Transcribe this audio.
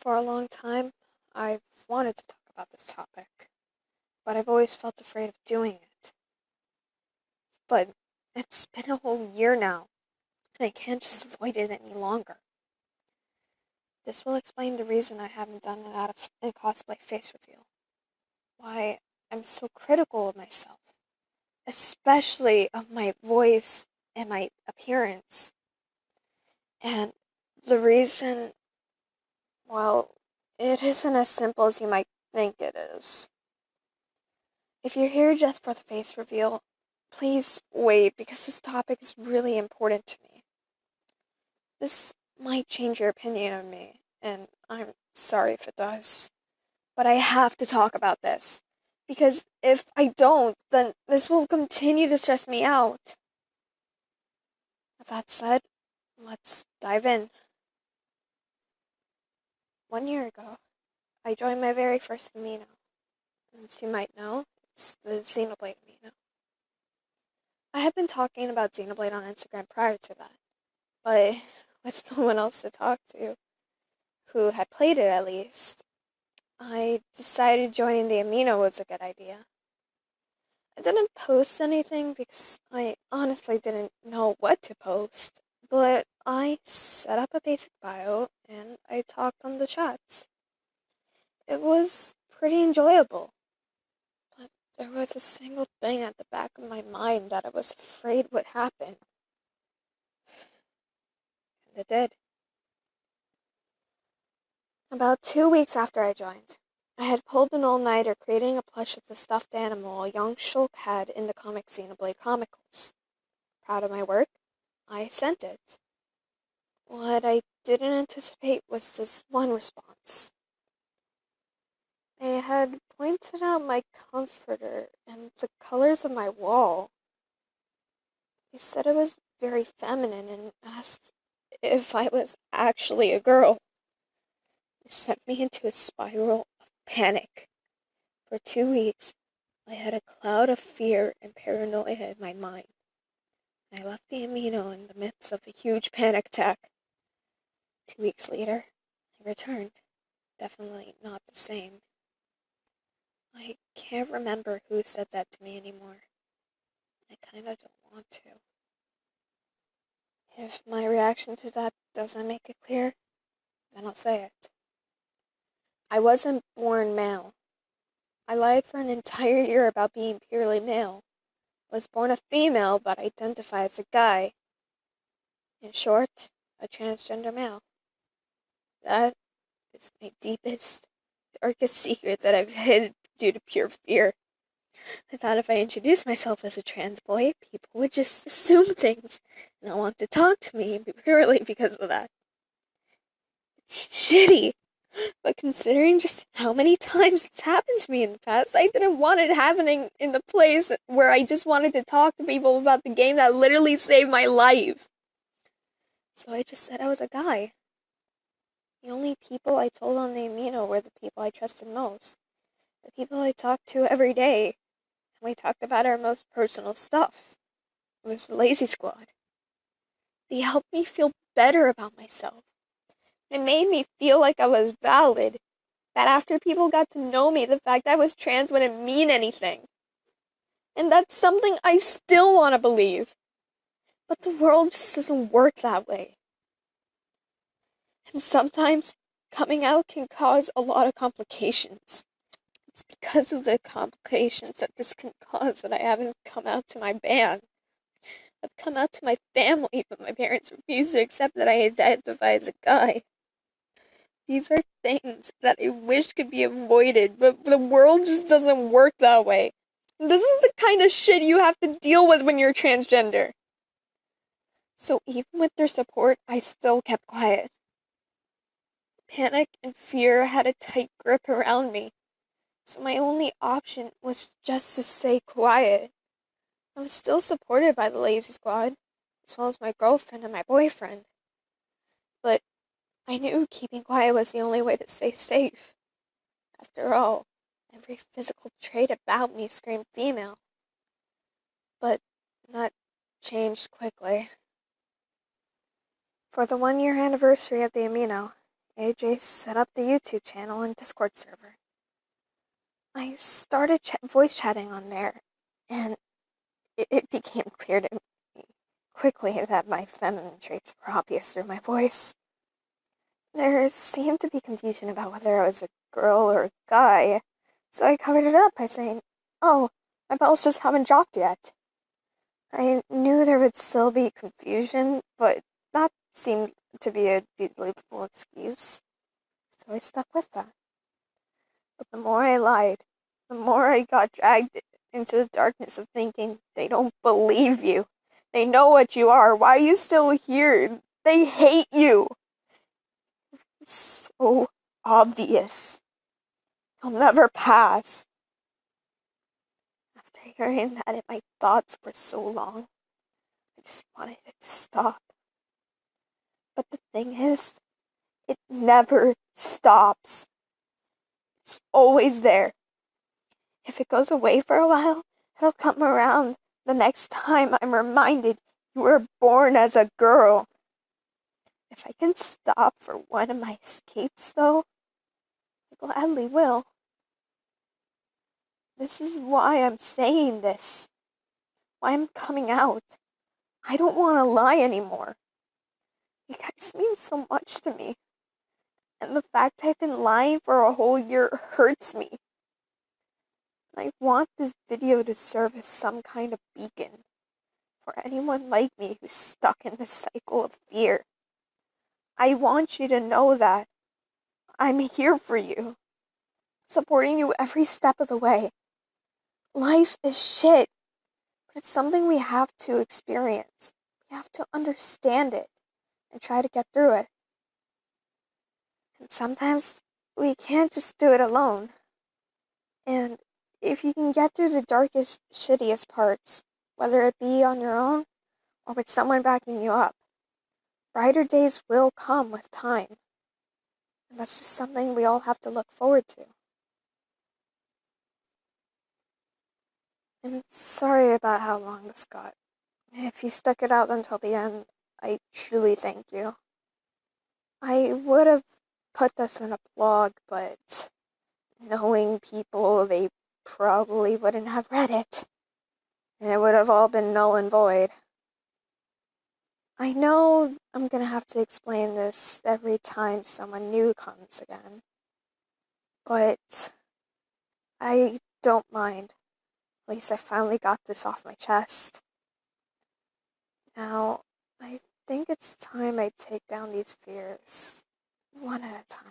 For a long time, I've wanted to talk about this topic, but I've always felt afraid of doing it. But it's been a whole year now, and I can't just avoid it any longer. This will explain the reason I haven't done an out of a cosplay face reveal. Why I'm so critical of myself, especially of my voice and my appearance. And the reason, well, it isn't as simple as you might think it is. If you're here just for the face reveal, please wait because this topic is really important to me. This might change your opinion of me, and I'm sorry if it does. But I have to talk about this, because if I don't, then this will continue to stress me out. With that said, let's dive in. 1 year ago, I joined my very first Amino. As you might know, it's the Xenoblade Amino. I had been talking about Xenoblade on Instagram prior to that, but with no one else to talk to, who had played it at least, I decided joining the Amino was a good idea. I didn't post anything because I honestly didn't know what to post, but I set up a basic bio and I talked on the chats. It was pretty enjoyable, but there was a single thing at the back of my mind that I was afraid would happen. And it did. About 2 weeks after I joined, I had pulled an all-nighter creating a plush of the stuffed animal a young Shulk had in the comic Xenoblade Chronicles. Proud of my work, I sent it. What I didn't anticipate was this one response. They had pointed out my comforter and the colors of my wall. They said it was very feminine and asked if I was actually a girl. It sent me into a spiral of panic. For 2 weeks, I had a cloud of fear and paranoia in my mind. I left the Amino in the midst of a huge panic attack. 2 weeks later, I returned. Definitely not the same. I can't remember who said that to me anymore. I kinda don't want to. If my reaction to that doesn't make it clear, then I'll say it. I wasn't born male. I lied for an entire year about being purely male. I was born a female, but identify as a guy. In short, a transgender male. That is my deepest, darkest secret that I've hid due to pure fear. I thought if I introduced myself as a trans boy, people would just assume things and not want to talk to me purely because of that. It's shitty. But considering just how many times it's happened to me in the past, I didn't want it happening in the place where I just wanted to talk to people about the game that literally saved my life. So I just said I was a guy. The only people I told on the Amino were the people I trusted most. The people I talked to every day. And we talked about our most personal stuff. It was the Lazy Squad. They helped me feel better about myself. It made me feel like I was valid. That after people got to know me, the fact that I was trans wouldn't mean anything. And that's something I still want to believe. But the world just doesn't work that way. And sometimes coming out can cause a lot of complications. It's because of the complications that this can cause that I haven't come out to my band. I've come out to my family, but my parents refuse to accept that I identify as a guy. These are things that I wish could be avoided, but the world just doesn't work that way. This is the kind of shit you have to deal with when you're transgender. So even with their support, I still kept quiet. Panic and fear had a tight grip around me, so my only option was just to stay quiet. I was still supported by the Lazy Squad, as well as my girlfriend and my boyfriend. But I knew keeping quiet was the only way to stay safe. After all, every physical trait about me screamed female. But that changed quickly. For the 1 year anniversary of the Amino, AJ set up the YouTube channel and Discord server. I started voice chatting on there, and it became clear to me quickly that my feminine traits were obvious through my voice. There seemed to be confusion about whether I was a girl or a guy, so I covered it up by saying, "Oh, my bells just haven't dropped yet." I knew there would still be confusion, but that seemed to be a believable excuse, so I stuck with that. But the more I lied, the more I got dragged into the darkness of thinking, they don't believe you. They know what you are. Why are you still here? They hate you. It's so obvious. You'll never pass. After hearing that in my thoughts for so long, I just wanted it to stop. But the thing is, it never stops. It's always there. If it goes away for a while, it'll come around the next time I'm reminded you were born as a girl. If I can stop for one of my escapes, though, I gladly will. This is why I'm saying this. Why I'm coming out. I don't want to lie anymore. You guys mean so much to me. And the fact I've been lying for a whole year hurts me. I want this video to serve as some kind of beacon for anyone like me who's stuck in this cycle of fear. I want you to know that I'm here for you, supporting you every step of the way. Life is shit, but it's something we have to experience. We have to understand it and try to get through it. And sometimes we can't just do it alone. And if you can get through the darkest, shittiest parts, whether it be on your own or with someone backing you up, brighter days will come with time. And that's just something we all have to look forward to. I'm sorry about how long this got. If you stuck it out until the end, I truly thank you. I would have put this in a blog, but knowing people, they probably wouldn't have read it. And it would have all been null and void. I know I'm gonna have to explain this every time someone new comes again. But I don't mind. At least I finally got this off my chest. Now, I think it's time I take down these fears, one at a time.